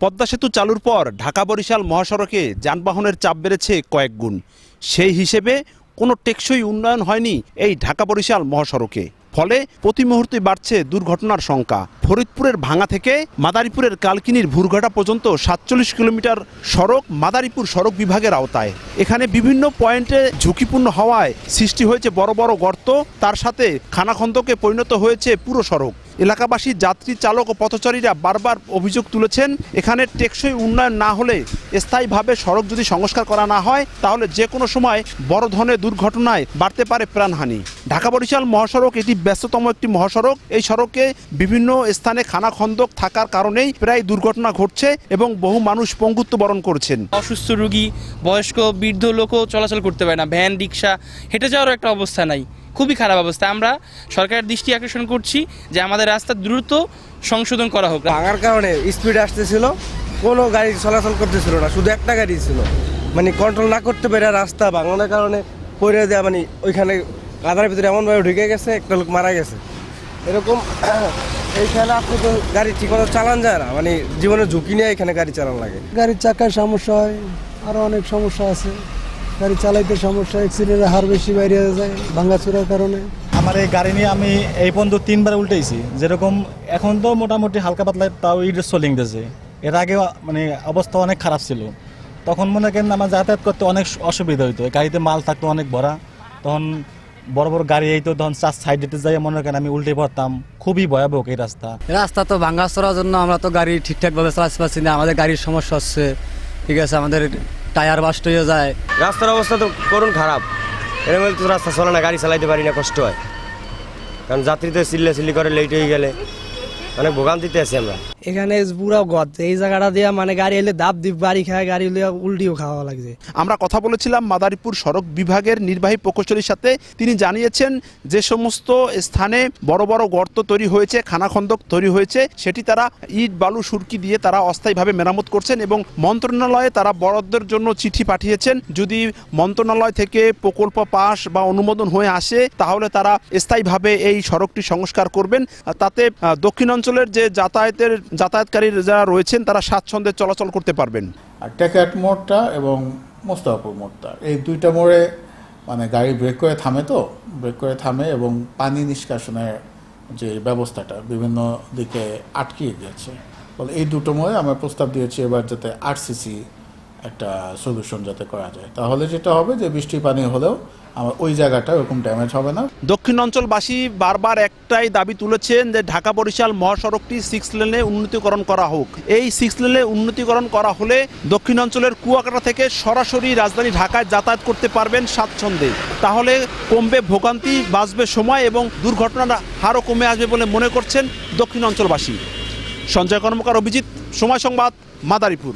পদ্মা সেতু চালুর পর ঢাকা বরিশাল মহাসড়কে যানবাহনের চাপ বেড়েছে কয়েক গুণ। সেই হিসেবে কোনো টেকসই উন্নয়ন হয়নি এই ঢাকা বরিশাল মহাসড়কে। ফলে প্রতি মুহূর্তে বাড়ছে দুর্ঘটনার সংখ্যা। ফরিদপুরের ভাঙা থেকে মাদারীপুরের কালকিনির ভুরঘাটা পর্যন্ত ৪৭ কিলোমিটার সড়ক মাদারীপুর সড়ক বিভাগের আওতায়। এখানে বিভিন্ন পয়েন্টে ঝুঁকিপূর্ণ হওয়ায় সৃষ্টি হয়েছে বড় বড় গর্ত, তার সাথে খানাখন্দকে পরিণত হয়েছে পুরো সড়ক। এলাকাবাসী, যাত্রী, চালক ও পথচারীরা বারবার অভিযোগ তুলেছেন, এখানে টেকসই উন্নয়ন না হলে, স্থায়ীভাবে সড়ক যদি সংস্কার করা না হয়, তাহলে যে কোনো সময় বড় ধরনের দুর্ঘটনায় বাড়তে পারে প্রাণহানি। ঢাকা বরিশাল মহাসড়ক এটি ব্যস্ততম একটি মহাসড়ক। এই সড়কে বিভিন্ন স্থানে খানাখন্দক থাকার কারণেই প্রায় দুর্ঘটনা ঘটছে এবং বহু মানুষ পঙ্গুত্ব বরণ করছেন। অসুস্থ রোগী, বয়স্ক, বৃদ্ধ লোকও চলাচল করতে পারে না। ভ্যান, রিক্সা, হেঁটে যাওয়ার একটা অবস্থা নাই। খুবই খারাপ অবস্থা। আমরা সরকারের দৃষ্টি আকর্ষণ করছি যে আমাদের রাস্তা দ্রুত সংশোধন করা হোক। ভাঙার কারণে স্পিড আসতেছিল, কোনো গাড়ি চলাচল করতেছিল না, শুধু একটা গাড়ি ছিল। মানে কন্ট্রোল না করতে পেরে রাস্তা ভাঙানোর কারণে পড়ে দেওয়া, মানে ওইখানে কাদার ভিতরে এমনভাবে ঢুকে গেছে, একটা লোক মারা গেছে। এরকম এইখানে আপনি তো গাড়ি ঠিকমতো চালান যায় না, মানে জীবনের ঝুঁকি নিয়ে এখানে গাড়ি চালান লাগে। গাড়ির চাকায় সমস্যা হয়, আরও অনেক সমস্যা আছে। গাড়ি চালাইতে সমস্যা, অ্যাক্সিডেন্টের হার বেশি বাইরে যায় ভাঙাচুরার কারণে। আমার এই গাড়ি নিয়ে আমি এই পর্যন্ত 3বার উল্টেছি। যেরকম এখন তো মোটামুটি হালকা পাতলা তাও ইটের সোলিং দিয়েছে। এর আগে মানে অবস্থা অনেক খারাপ ছিল। তখন মনে করেন আমার যাতায়াত করতে অনেক অসুবিধা হইতো। গাড়িতে মাল থাকতো অনেক ভরা, তখন বড় বড় গাড়ি এই তো তখন চার সাইড দিতে যাই মনে করেন আমি উল্টে পড়তাম। খুবই ভয়াবহ এই রাস্তা তো ভাঙাচোরার জন্য আমরা তো গাড়ি ঠিকঠাকভাবে চালাতে পারছি না। আমাদের গাড়ির সমস্যা হচ্ছে, ঠিক আছে, আমাদের টায়ার বাস্ট হয়ে যায়। রাস্তার অবস্থা তো করুন খারাপ, এরকম তো রাস্তা চলে না, গাড়ি চালাইতে পারি না, কষ্ট হয়। কারণ যাত্রীতে চিল্লি করে লেট হয়ে গেলে অনেক ভোগান্তিতে আছি আমরা। এখানে পুরো গদ, এই জায়গাটা দিয়ে মানে গাড়ি এলে দাব দিব, বাড়ি খায়, গাড়ি এলে উল্টিও খাওয়া লাগছে। আমরা কথা বলেছিলাম মাদারীপুর সড়ক বিভাগের নির্বাহী প্রকৌশলীর সাথে। তিনি জানিয়েছেন যে সমস্ত স্থানে বড় বড় গর্ত তৈরি হয়েছে, খানাখন্দক তৈরি হয়েছে, সেটি তারা ইট বালু সুরকি দিয়ে তারা অস্থায়ীভাবে মেরামত করছেন এবং মন্ত্রণালয়ে তারা বরাদ্দের জন্য চিঠি পাঠিয়েছেন। যদি মন্ত্রণালয় থেকে প্রকল্প পাস বা অনুমোদন হয়ে আসে, তাহলে তারা স্থায়ীভাবে এই সড়কটি সংস্কার করবেন। তাতে দক্ষিণাঞ্চলের যে যাতায়াতকারী যারা রয়েছেন তারা স্বাচ্ছন্দ্যে চলাচল করতে পারবেন। আর টেকাট মোড়টা এবং মোস্তাফাপুর মোড়টা, এই দুইটা মোড়ে মানে গাড়ি ব্রেক করে থামে এবং পানি নিষ্কাশনের যে ব্যবস্থাটা বিভিন্ন দিকে আটকিয়ে গিয়েছে। ফলে এই দুটো মোড়ে আমরা প্রস্তাব দিয়েছি এবার যাতে আরসিসি একটা সলিউশন যাতে করা যায়, তাহলে যেটা হবে যে বৃষ্টির পানি হলেও আমার ওই জায়গাটা ওরকম ড্যামেজ হবে না। দক্ষিণাঞ্চলবাসী বারবার একটাই দাবি তুলেছেন যে ঢাকা বরিশাল মহাসড়কটি 6 লেনে উন্নতিকরণ করা হোক। এই 6 লেনে উন্নতিকরণ করা হলে দক্ষিণাঞ্চলের কুয়াকাটা থেকে সরাসরি রাজধানী ঢাকায় যাতায়াত করতে পারবেন স্বাচ্ছন্দ্যে। তাহলে কমবে ভোগান্তি, বাঁচবে সময় এবং দুর্ঘটনার হারও কমে আসবে বলে মনে করছেন দক্ষিণাঞ্চলবাসী। সঞ্জয় কর্মকার, অভিজিৎ, সময় সংবাদ, মাদারীপুর।